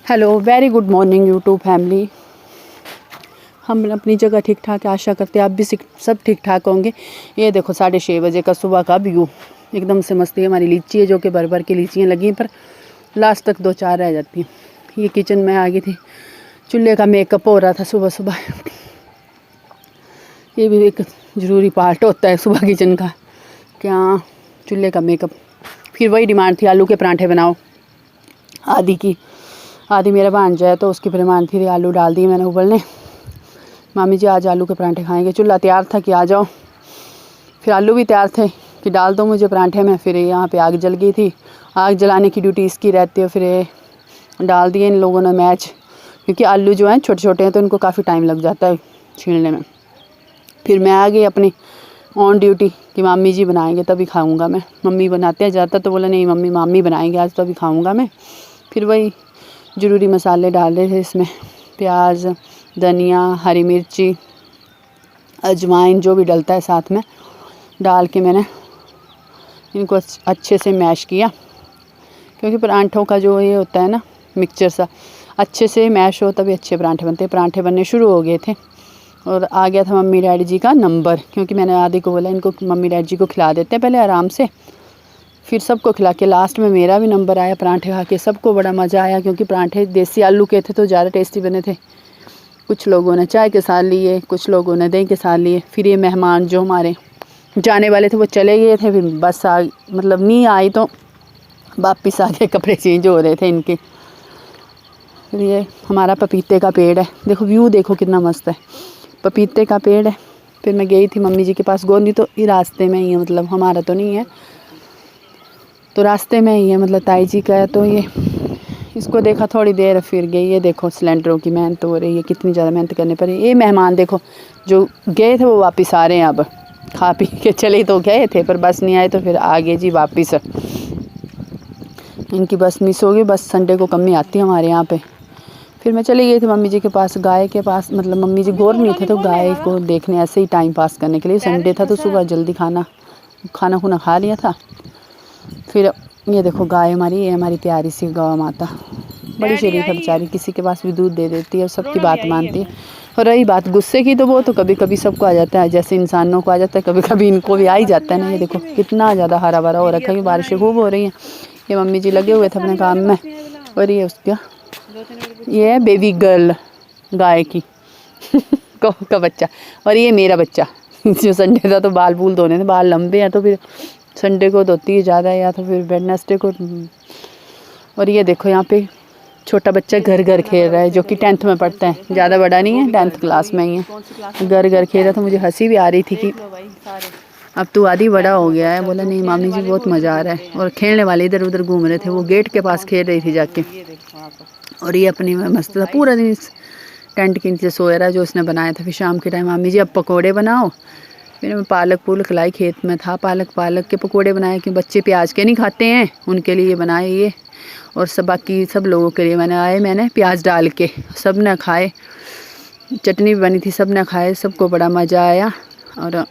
Hello, very good morning YouTube family. हम अपनी जगह ठीक ठाक, आशा करते हैं आप भी सब ठीक ठाक होंगे। ये देखो 6:30 बजे का सुबह का व्यू, एकदम से मस्ती है। हमारी लीची है जो कि भर भर के लीचियाँ लगी हैं, पर लास्ट तक 2-4 रह जाती हैं। ये किचन में आ गई थी, चूल्हे का मेकअप हो रहा था सुबह सुबह। ये भी एक ज़रूरी पार्ट होता है सुबह किचन का, क्या चूल्हे का मेकअप। फिर वही डिमांड थी, आलू के पराठे बनाओ। आदि मेरा भांजा है तो उसकी डिमांड थी, आलू डाल दिए मैंने उबलने। मामी जी आज आलू के पराठे खाएंगे। चूल्हा तैयार था कि आ जाओ, फिर आलू भी तैयार थे कि डाल दो मुझे पराठे में। फिर यहाँ पे आग जल गई थी, आग जलाने की ड्यूटी इसकी रहती है। फिर डाल दिए इन लोगों ने मैच, क्योंकि आलू जो हैं छोटे छोटे हैं तो इनको काफ़ी टाइम लग जाता है छीलने में। फिर मैं आ गई अपनी ऑन ड्यूटी कि मामी जी बनाएंगे तभी खाऊंगा मैं। मम्मी बनाते हैं ज़्यादा, तो बोला नहीं मम्मी मामी बनाएंगे आज तभी खाऊंगा मैं। फिर वही ज़रूरी मसाले डाल रहे थे इसमें, प्याज, धनिया, हरी मिर्ची, अजवाइन जो भी डलता है साथ में डाल के मैंने इनको अच्छे से मैश किया। क्योंकि परांठों का जो ये होता है ना मिक्सचर सा, अच्छे से मैश हो तभी अच्छे परांठे बनते हैं। परांठे बनने शुरू हो गए थे और आ गया था मम्मी डैडी जी का नंबर, क्योंकि मैंने आदि को बोला इनको मम्मी डैडी जी को खिला देते हैं पहले आराम से, फिर सबको खिला के लास्ट में मेरा भी नंबर आया। परांठे खा के सबको बड़ा मज़ा आया, क्योंकि परांठे देसी आलू के थे तो ज़्यादा टेस्टी बने थे। कुछ लोगों ने चाय के साथ लिए, कुछ लोगों ने दही के साथ लिए। फिर ये मेहमान जो हमारे जाने वाले थे वो चले गए थे, फिर बस मतलब नहीं आई तो वापस आ गए, कपड़े चेंज हो रहे थे इनके। फिर ये हमारा पपीते का पेड़ है, देखो व्यू देखो कितना मस्त है, पपीते का पेड़ है। फिर मैं गई थी मम्मी जी के पास, गोंदी तो ये रास्ते में ही है, मतलब हमारा तो नहीं है, तो रास्ते में ही है, मतलब ताई जी का है। तो ये इसको देखा थोड़ी देर, फिर गई। ये देखो सिलेंडरों की मेहनत हो रही है, कितनी ज़्यादा मेहनत करनी पड़ी। ये मेहमान देखो जो गए थे वो वापस आ रहे हैं, अब खा पी के चले तो गए थे पर बस नहीं आए, तो फिर आ गए जी वापस। इनकी बस मिस हो गई, बस संडे को कम ही आती है हमारे यहाँ पे। फिर मैं चली गई थी मम्मी जी के पास, गाय के पास, मतलब मम्मी जी गोर नहीं थे तो गाय को देखने ऐसे ही टाइम पास करने के लिए। संडे था तो सुबह जल्दी खाना खुना खा लिया था। फिर ये देखो गाय हमारी, ये हमारी प्यारी सी गौ माता, बड़ी शरीफ है बेचारी, किसी के पास भी दूध दे देती है और सबकी बात मानती है। और रही बात गुस्से की, तो वो तो कभी कभी सबको आ जाता है, जैसे इंसानों को आ जाता है कभी कभी इनको भी आ ही जाता है ना। ये देखो कितना ज़्यादा हरा भरा हो रखा है, बारिशें खूब हो रही हैं। ये मम्मी जी लगे हुए थे अपने काम में। और ये उसका ये है बेबी गर्ल गाय की कौ का बच्चा, और ये मेरा बच्चा। जो संडे था तो बाल बूल धोने थे, बाल लंबे हैं तो फिर संडे को धोती है ज़्यादा, या तो फिर वेडनेसडे को। और ये देखो यहाँ पे छोटा बच्चा घर घर खेल रहा है, जो कि 10th में पढ़ता है, ज़्यादा बड़ा नहीं है, 10th क्लास में ही है। घर घर खेल रहा था, मुझे हंसी भी आ रही थी कि अब तो आदि बड़ा हो गया है। बोला नहीं मामी जी बहुत मज़ा आ रहा है। और खेलने वाले इधर उधर घूम रहे थे, वो गेट के पास खेल रही थी जाके। और ये अपनी में मस्त था, पूरा दिन इस टेंट के नीचे सोया रहा जो उसने बनाया था। फिर शाम के टाइम मामी जी अब पकौड़े बनाओ। फिर मैं पालक पुलक लाई, खेत में था पालक के पकौड़े बनाए, कि बच्चे प्याज के नहीं खाते हैं, उनके लिए बनाए ये। और सब बाकी सब लोगों के लिए मैंने प्याज डाल के, सब ने खाए। चटनी भी बनी थी, सब ने खाए, सबको बड़ा मज़ा आया। और